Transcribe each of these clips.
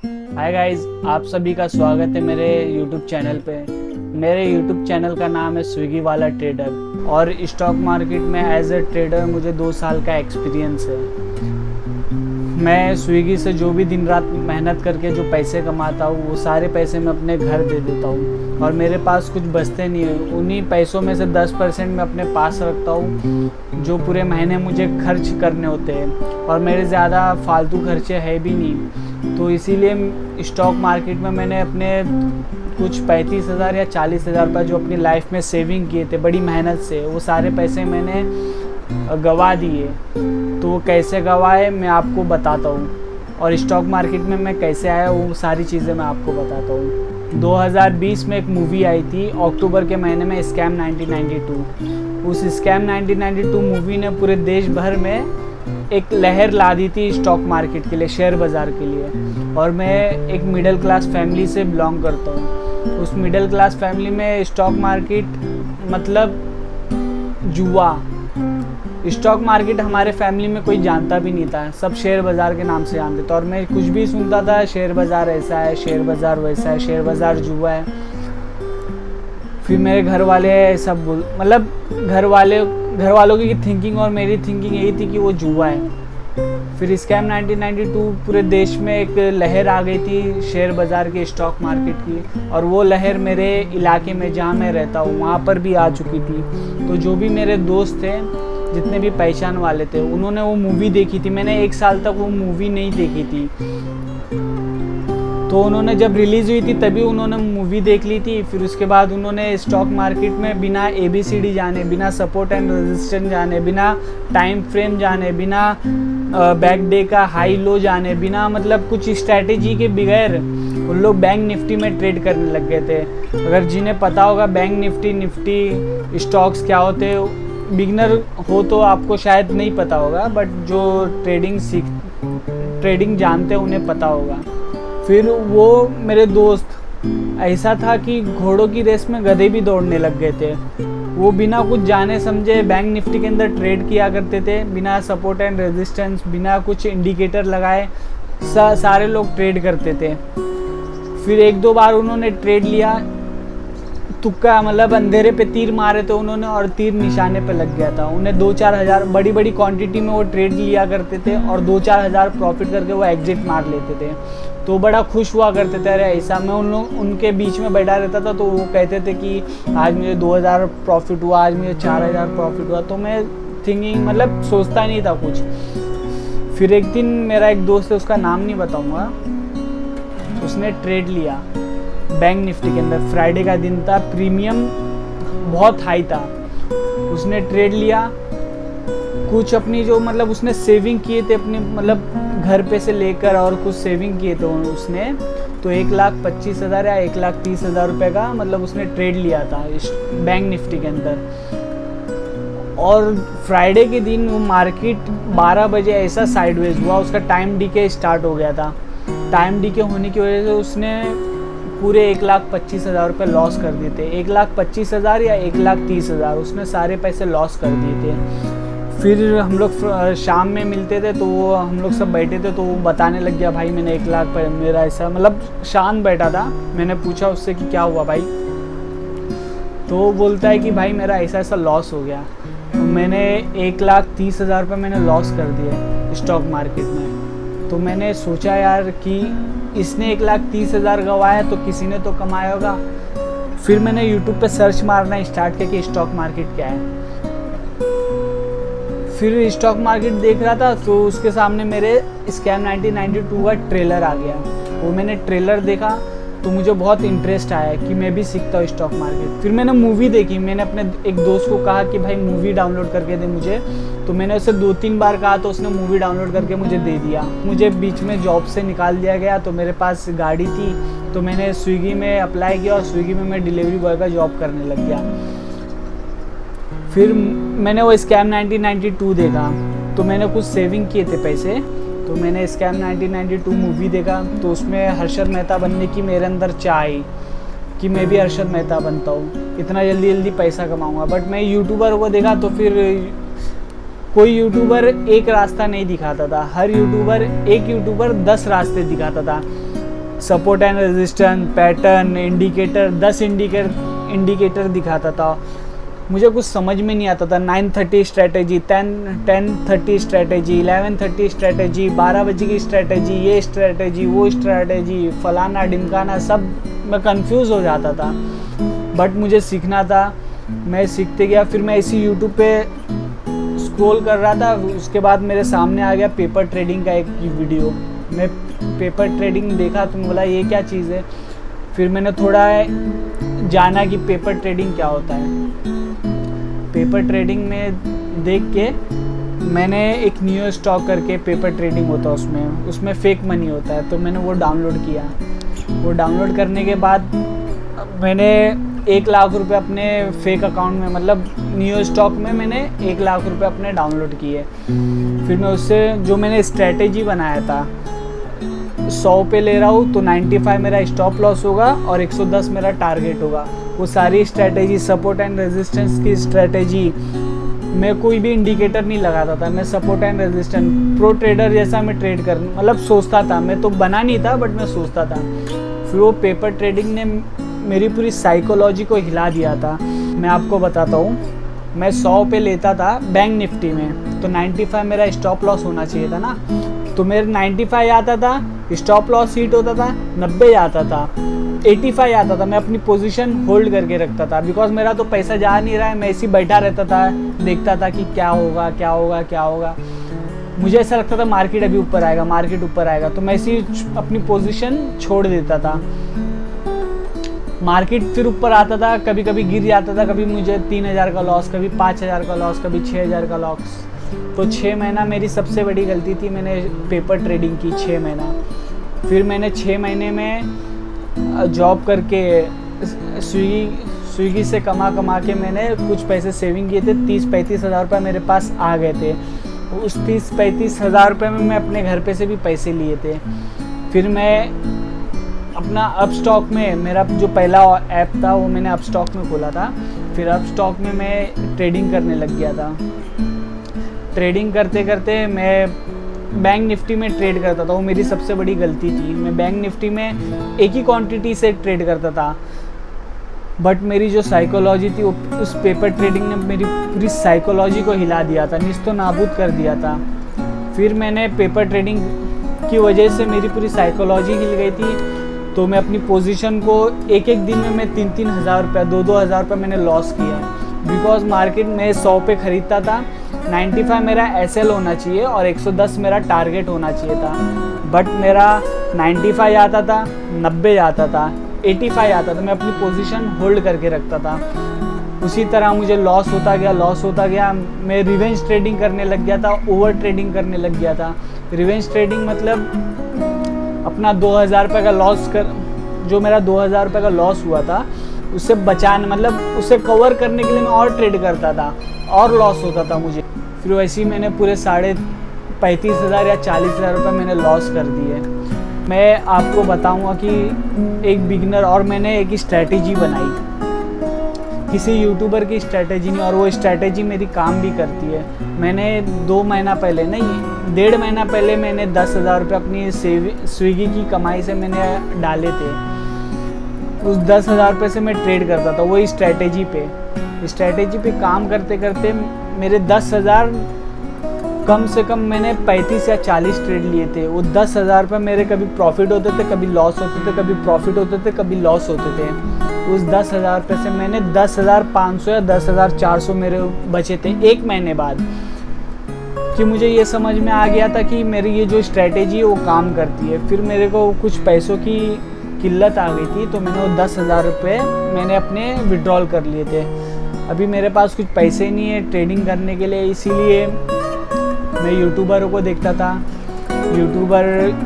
Hi guys, आप सभी का स्वागत है मेरे YouTube चैनल पे। मेरे YouTube चैनल का नाम है स्विगी वाला ट्रेडर और स्टॉक मार्केट में एज ए ट्रेडर मुझे 2 साल का एक्सपीरियंस है। मैं स्विगी से जो भी दिन रात मेहनत करके जो पैसे कमाता हूँ वो सारे पैसे मैं अपने घर दे देता हूँ और मेरे पास कुछ बचते नहीं है। उन्हीं पैसों में से 10% मैं अपने पास रखता हूँ जो पूरे महीने मुझे खर्च करने होते हैं और मेरे ज़्यादा फालतू खर्चे है भी नहीं। तो इसीलिए स्टॉक मार्केट में मैंने अपने कुछ 35,000 या 40,000 रुपये जो अपनी लाइफ में सेविंग किए थे बड़ी मेहनत से, वो सारे पैसे मैंने गंवा दिए। तो वो कैसे गंवाए मैं आपको बताता हूँ और स्टॉक मार्केट में मैं कैसे आया वो सारी चीज़ें मैं आपको बताता हूँ। 2020 में एक मूवी आई थी अक्टूबर के महीने में, स्कैम 1992। उस स्कैम 1992 मूवी ने पूरे देश भर में एक लहर ला दी थी स्टॉक मार्केट के लिए, शेयर बाज़ार के लिए। और मैं एक मिडिल क्लास फैमिली से बिलोंग करता हूँ। उस मिडिल क्लास फैमिली में स्टॉक मार्केट मतलब जुआ। स्टॉक मार्केट हमारे फैमिली में कोई जानता भी नहीं था, सब शेयर बाज़ार के नाम से जानते थे। और मैं कुछ भी सुनता था, शेयर बाज़ार ऐसा है, शेयर बाज़ार वैसा है, शेयर बाज़ार जुआ है। फिर मेरे घर वाले ऐसा मतलब घर वालों की थिंकिंग और मेरी थिंकिंग यही थी कि वो जुआ है। फिर स्कैम 1992 पूरे देश में एक लहर आ गई थी शेयर बाज़ार के, स्टॉक मार्केट की, और वो लहर मेरे इलाके में जहाँ मैं रहता हूँ वहाँ पर भी आ चुकी थी। तो जो भी मेरे दोस्त थे, जितने भी पहचान वाले थे, उन्होंने वो मूवी देखी थी। मैंने 1 साल तक वो मूवी नहीं देखी थी, तो उन्होंने जब रिलीज़ हुई थी तभी उन्होंने मूवी देख ली थी। फिर उसके बाद उन्होंने स्टॉक मार्केट में बिना ABCD जाने, बिना सपोर्ट एंड रेजिस्टेंस जाने, बिना टाइम फ्रेम जाने, बिना बैक डे का हाई लो जाने, बिना मतलब कुछ स्ट्रैटेजी के बगैर उन लोग बैंक निफ्टी में ट्रेड करने लग गए थे। अगर जिन्हें पता होगा बैंक निफ्टी स्टॉक्स क्या होते हैं, बिगिनर हो तो आपको शायद नहीं पता होगा, बट जो ट्रेडिंग जानते हैं उन्हें पता होगा। फिर वो मेरे दोस्त ऐसा था कि घोड़ों की रेस में गधे भी दौड़ने लग गए थे। वो बिना कुछ जाने समझे बैंक निफ्टी के अंदर ट्रेड किया करते थे, बिना सपोर्ट एंड रेजिस्टेंस, बिना कुछ इंडिकेटर लगाए सारे लोग ट्रेड करते थे। फिर 1-2 बार उन्होंने ट्रेड लिया, तुक्का मतलब अंधेरे पे तीर मारे थे उन्होंने और तीर निशाने पे लग गया था। उन्हें 2-4 हज़ार बड़ी क्वांटिटी में वो ट्रेड लिया करते थे और 2-4 हज़ार प्रॉफिट करके वो एग्जिट मार लेते थे। तो बड़ा खुश हुआ करते थे। अरे ऐसा, मैं उनके बीच में बैठा रहता था तो वो कहते थे कि आज मुझे 2,000 प्रॉफिट हुआ, आज मुझे 4,000 प्रॉफिट हुआ। तो मैं थिंकिंग मतलब सोचता नहीं था कुछ। फिर एक दिन मेरा एक दोस्त है, उसका नाम नहीं बताऊँगा, उसने ट्रेड लिया बैंक निफ्टी के अंदर। फ्राइडे का दिन था, प्रीमियम बहुत हाई था। उसने ट्रेड लिया, कुछ अपनी जो मतलब उसने सेविंग किए थे अपनी मतलब घर पे से लेकर और कुछ सेविंग किए थे उसने, तो 1,25,000 या 1,30,000 रुपये का मतलब उसने ट्रेड लिया था इस बैंक निफ्टी के अंदर। और फ्राइडे के दिन वो मार्केट 12 बजे ऐसा साइडवेज हुआ, उसका टाइम डीके स्टार्ट हो गया था। टाइम डीके होने की वजह से उसने पूरे 1,25,000 रुपये लॉस कर दिए थे। 1,25,000 या 1,30,000 उसने सारे पैसे लॉस कर दिए थे। फिर हम लोग शाम में मिलते थे तो वो हम लोग सब बैठे थे तो वो बताने लग गया, भाई मैंने 1 लाख मेरा ऐसा, मतलब शांत बैठा था। मैंने पूछा उससे कि क्या हुआ भाई, तो वो बोलता है कि भाई मेरा ऐसा लॉस हो गया। तो मैंने 1,30,000 रुपये मैंने लॉस कर दिए स्टॉक मार्केट में। तो मैंने सोचा यार कि इसने 1,30,000 गंवाया तो किसी ने तो कमाया होगा। फिर मैंने यूट्यूब पे सर्च मारना स्टार्ट किया कि स्टॉक मार्केट क्या है। फिर स्टॉक मार्केट देख रहा था तो उसके सामने मेरे स्कैम 1992 का ट्रेलर आ गया। वो मैंने ट्रेलर देखा तो मुझे बहुत इंटरेस्ट आया कि मैं भी सीखता हूँ स्टॉक मार्केट। फिर मैंने मूवी देखी, मैंने अपने एक दोस्त को कहा कि भाई मूवी डाउनलोड करके दे मुझे। तो मैंने उसे 2-3 बार कहा तो उसने मूवी डाउनलोड करके मुझे दे दिया। मुझे बीच में जॉब से निकाल दिया गया तो मेरे पास गाड़ी थी तो मैंने स्विगी में अप्लाई किया और स्विगी में मैं डिलीवरी बॉय का जॉब करने लग गया। फिर मैंने वो स्कैम 1992 देखा तो मैंने कुछ सेविंग किए थे पैसे, तो मैंने स्कैम 1992 मूवी देखा तो उसमें हर्षद मेहता बनने की मेरे अंदर चाह आई कि मैं भी हर्षद मेहता बनता हूँ, इतना जल्दी पैसा कमाऊँगा। बट मैं यूट्यूबर को देखा तो फिर कोई यूट्यूबर एक रास्ता नहीं दिखाता था, हर यूट्यूबर 10 रास्ते दिखाता था। Support and resistance, pattern, indicator, 10 indicator दिखाता था। मुझे कुछ समझ में नहीं आता था। 9:30 स्ट्रैटेजी, 10:30 स्ट्रैटेजी, 11:30 स्ट्रैटेजी, 12 बजे की स्ट्रैटेजी, ये स्ट्रैटेजी, वो स्ट्रैटेजी, फलाना ढिमकाना, सब मैं कंफ्यूज हो जाता था। बट मुझे सीखना था, मैं सीखते गया। फिर मैं इसी यूट्यूब पे स्क्रॉल कर रहा था, उसके बाद मेरे सामने आ गया पेपर ट्रेडिंग का एक वीडियो। मैं पेपर ट्रेडिंग देखा तो मैं बोला ये क्या चीज़ है। फिर मैंने थोड़ा जाना कि पेपर ट्रेडिंग क्या होता है। पेपर ट्रेडिंग में देख के मैंने एक न्यू स्टॉक करके पेपर ट्रेडिंग होता है, उसमें फेक मनी होता है, तो मैंने वो डाउनलोड किया। वो डाउनलोड करने के बाद मैंने 1 लाख रुपए अपने फेक अकाउंट में, मतलब न्यू स्टॉक में मैंने 1 लाख रुपए अपने डाउनलोड किए। फिर मैं उससे जो मैंने स्ट्रैटेजी बनाया था, 100 पे ले रहा हूँ तो 95 मेरा स्टॉप लॉस होगा और 110 मेरा टारगेट होगा। वो सारी स्ट्रैटेजी, सपोर्ट एंड रेजिस्टेंस की स्ट्रैटेजी, मैं कोई भी इंडिकेटर नहीं लगाता था। मैं support and resistance pro trader जैसा मैं ट्रेड कर, मतलब सोचता था। मैं तो बना नहीं था बट मैं सोचता था। फिर वो पेपर ट्रेडिंग ने मेरी पूरी साइकोलॉजी को हिला दिया था। मैं आपको बताता हूँ, मैं 100 पे लेता था बैंक निफ्टी में, तो 95 मेरा स्टॉप लॉस होना चाहिए था ना, तो मेरे 95 आता था, स्टॉप लॉस हिट होता था, 90 आता था, 85 आता था। मैं अपनी पोजीशन होल्ड करके रखता था, बिकॉज मेरा तो पैसा जा नहीं रहा है। मैं ऐसे ही बैठा रहता था, देखता था कि क्या होगा क्या होगा क्या होगा। मुझे ऐसा लगता था मार्केट अभी ऊपर आएगा, मार्केट ऊपर आएगा, तो मैं ऐसे ही अपनी पोजीशन छोड़ देता था। मार्केट फिर ऊपर आता था, कभी कभी गिर जाता था, कभी मुझे 3000 का लॉस, कभी 5000 का लॉस, कभी 6000 का लॉस। तो 6 महीना मेरी सबसे बड़ी गलती थी, मैंने पेपर ट्रेडिंग की 6 महीना। फिर मैंने 6 महीने में जॉब करके स्विगी से कमा के मैंने कुछ पैसे सेविंग किए थे। 30-35 हज़ार रुपये मेरे पास आ गए थे। उस 30-35 हज़ार रुपये में मैं अपने घर पे से भी पैसे लिए थे। फिर मैं अपना अपस्टॉक में, मेरा जो पहला ऐप था वो मैंने अपस्टॉक में खोला था। फिर अपस्टॉक में मैं ट्रेडिंग करने लग गया था। ट्रेडिंग करते करते मैं बैंक निफ्टी में ट्रेड करता था, वो मेरी सबसे बड़ी गलती थी। मैं बैंक निफ्टी में एक ही क्वांटिटी से ट्रेड करता था, बट मेरी जो साइकोलॉजी थी वो, उस पेपर ट्रेडिंग ने मेरी पूरी साइकोलॉजी को हिला दिया था, निस्तो नाबूद कर दिया था। फिर मैंने पेपर ट्रेडिंग की वजह से मेरी पूरी साइकोलॉजी हिल गई थी, तो मैं अपनी पोजीशन को एक दिन में मैं 3-3 हज़ार रुपये, 2-2 हज़ार रुपये मैंने लॉस किया। बिकॉज मार्केट में 100 पे ख़रीदता था, 95 मेरा एसएल होना चाहिए और 110 मेरा टारगेट होना चाहिए था, बट मेरा 95 आता था, 90 आता था, 85 आता था। मैं अपनी पोजीशन होल्ड करके रखता था। उसी तरह मुझे लॉस होता गया। मैं रिवेंज ट्रेडिंग करने लग गया था, ओवर ट्रेडिंग करने लग गया था। रिवेंज ट्रेडिंग मतलब अपना 2000 रुपये का लॉस जो मेरा 2000 रुपये का लॉस हुआ था, उससे बचाने, मतलब उससे कवर करने के लिए मैं और ट्रेड करता था और लॉस होता था मुझे। फिर वैसे ही मैंने पूरे 35,000 या 40,000 रुपये मैंने लॉस कर दिए। मैं आपको बताऊंगा कि एक बिगिनर, और मैंने एक स्ट्रैटेजी बनाई, किसी यूट्यूबर की स्ट्रैटेजी नहीं, और वो स्ट्रैटेजी मेरी काम भी करती है। मैंने 2 महीना पहले, नहीं 1.5 महीना पहले मैंने 10,000 रुपये अपनी स्विगी की कमाई से मैंने डाले थे। उस 10,000 रुपये से मैं ट्रेड करता था, वही स्ट्रैटेजी पे काम करते करते मेरे 10,000, कम से कम मैंने 35 या 40 ट्रेड लिए थे। वो 10,000 रुपये मेरे कभी प्रॉफिट होते थे, कभी लॉस होते थे, कभी प्रॉफिट होते थे, कभी लॉस होते थे। उस 10,000 रुपये से मैंने 10,500 या 10,400 मेरे बचे थे एक महीने बाद, कि मुझे ये समझ में आ गया था कि मेरी ये जो स्ट्रैटेजी है वो काम करती है। फिर मेरे को कुछ पैसों की किल्लत आ गई थी, तो मैंने वो 10,000 रुपये मैंने अपने विड्रॉल कर लिए थे। अभी मेरे पास कुछ पैसे नहीं है ट्रेडिंग करने के लिए, इसीलिए मैं यूट्यूबरों को देखता था, यूट्यूबर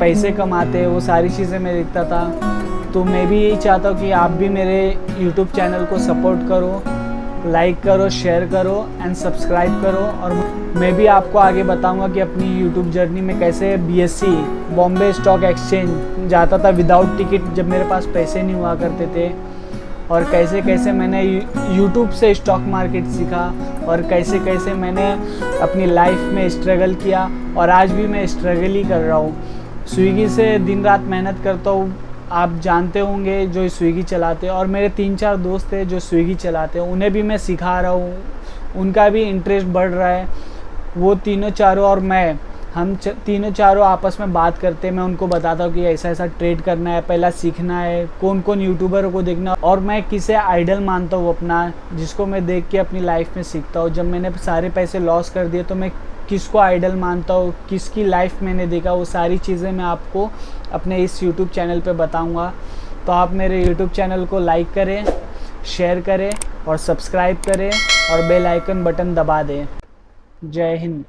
पैसे कमाते, वो सारी चीज़ें मैं देखता था। तो मैं भी यही चाहता हूँ कि आप भी मेरे यूट्यूब चैनल को सपोर्ट करो, लाइक करो, शेयर करो एंड सब्सक्राइब करो। और मैं भी आपको आगे बताऊंगा कि अपनी यूट्यूब जर्नी में कैसे BSE बॉम्बे स्टॉक एक्सचेंज जाता था विदाउट टिकट, जब मेरे पास पैसे नहीं हुआ करते थे, और कैसे कैसे मैंने यूट्यूब से स्टॉक मार्केट सीखा, और कैसे कैसे मैंने अपनी लाइफ में स्ट्रगल किया, और आज भी मैं स्ट्रगल ही कर रहा हूँ। स्विगी से दिन रात मेहनत करता हूँ, आप जानते होंगे जो स्विगी चलाते हैं, और मेरे 3-4 दोस्त हैं जो स्विगी चलाते हैं, उन्हें भी मैं सिखा रहा हूँ, उनका भी इंटरेस्ट बढ़ रहा है। वो तीनों चारों और मैं, हम तीनों चारों आपस में बात करते हैं। मैं उनको बताता हूँ कि ऐसा ऐसा ट्रेड करना है, पहला सीखना है, कौन कौन यूट्यूबर को देखना, और मैं किसे आइडल मानता हूँ अपना, जिसको मैं देख के अपनी लाइफ में सीखता हूँ। जब मैंने सारे पैसे लॉस कर दिए तो मैं किसको आइडल मानता हूँ, किसकी लाइफ मैंने देखा, वो सारी चीज़ें मैं आपको अपने इस यूट्यूब चैनल पे बताऊँगा। तो आप मेरे यूट्यूब चैनल को लाइक करें, शेयर करें और सब्सक्राइब करें और बेल आइकन बटन दबा दें। जय हिंद।